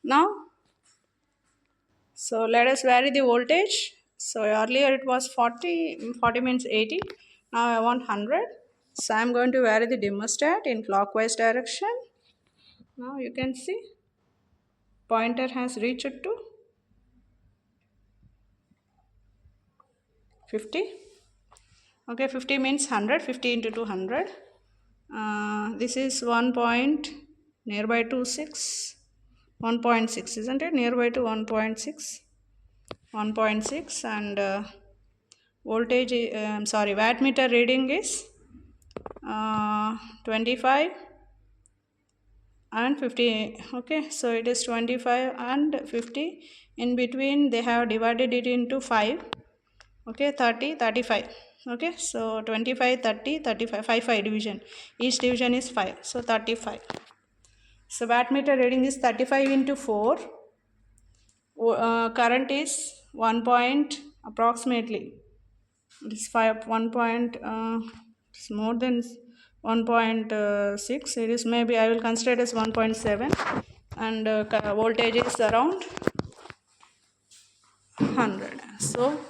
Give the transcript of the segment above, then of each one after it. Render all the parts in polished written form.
Now, so let us vary the voltage. So earlier it was 40, 40 means 80. Now I want 100. So I am going to vary the dimmerstat in clockwise direction. Now you can see pointer has reached to 50. Okay, 50 means 100. 50 into 200. This is 1 point nearby to 6. 1.6, isn't it? Nearby to 1.6. 1.6 and voltage, wattmeter reading is 25 and 50. Okay, so it is 25 and 50. In between they have divided it into 5. Okay, 30, 35. Okay, so 25, 30, 35, 5 division. Each division is 5, so 35. So wattmeter reading is 35 into 4. Current is 1 point approximately. It is 1 point, it's more than 1.6. It is, maybe I will consider it as 1.7, and voltage is around 100. So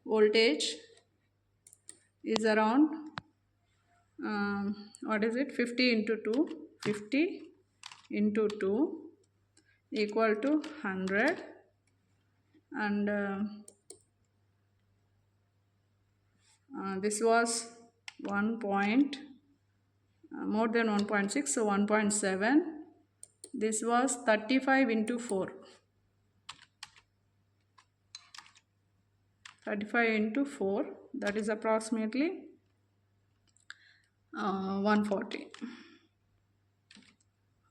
voltage is around what is it, 50 into 2, 50 into 2 equal to 100, and this was 1 point, more than 1.6, so 1.7. This was 35 into 4. 35 into 4, that is approximately 140.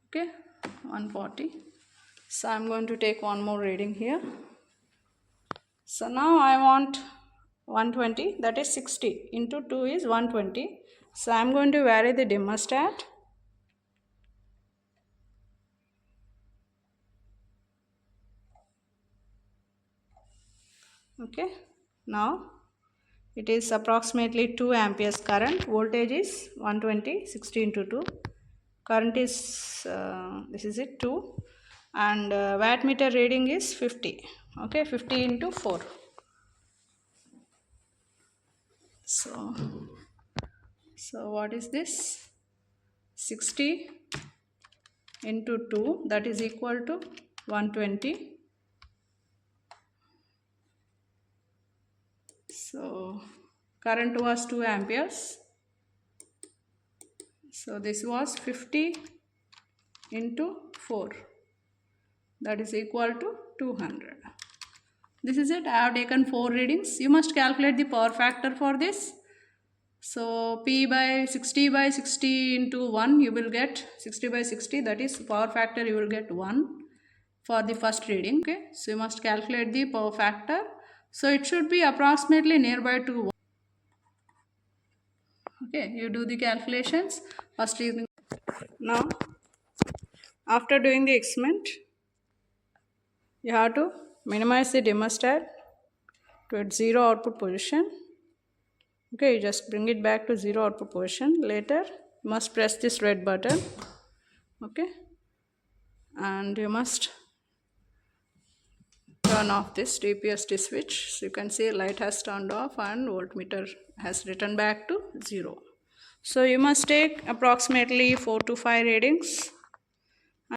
Okay, 140. So I'm going to take one more reading here. So now I want 120, that is 60 into 2 is 120. So I'm going to vary the dimmerstat. Okay, now it is approximately 2 amperes current. Voltage is 120, 60 into 2. Current is, this is it, 2. And wattmeter reading is 50. Okay, 50 into 4. So what is this? 60 into 2, that is equal to 120. So current was 2 amperes. So this was 50 into 4, that is equal to 200. This is it. I have taken 4 readings. You must calculate the power factor for this. So P by 60 by 60 into 1, you will get 60 by 60, that is power factor, you will get 1 for the first reading. Okay, so you must calculate the power factor. So it should be approximately nearby to 1. Okay, you do the calculations first reading. Now after doing the experiment, you have to minimize the dimmerstat to its 0 output position. Okay, you just bring it back to 0 output position. Later you must press this red button. Okay, and you must turn off this DPST switch. So you can see light has turned off and voltmeter has returned back to 0. So you must take approximately 4 to 5 readings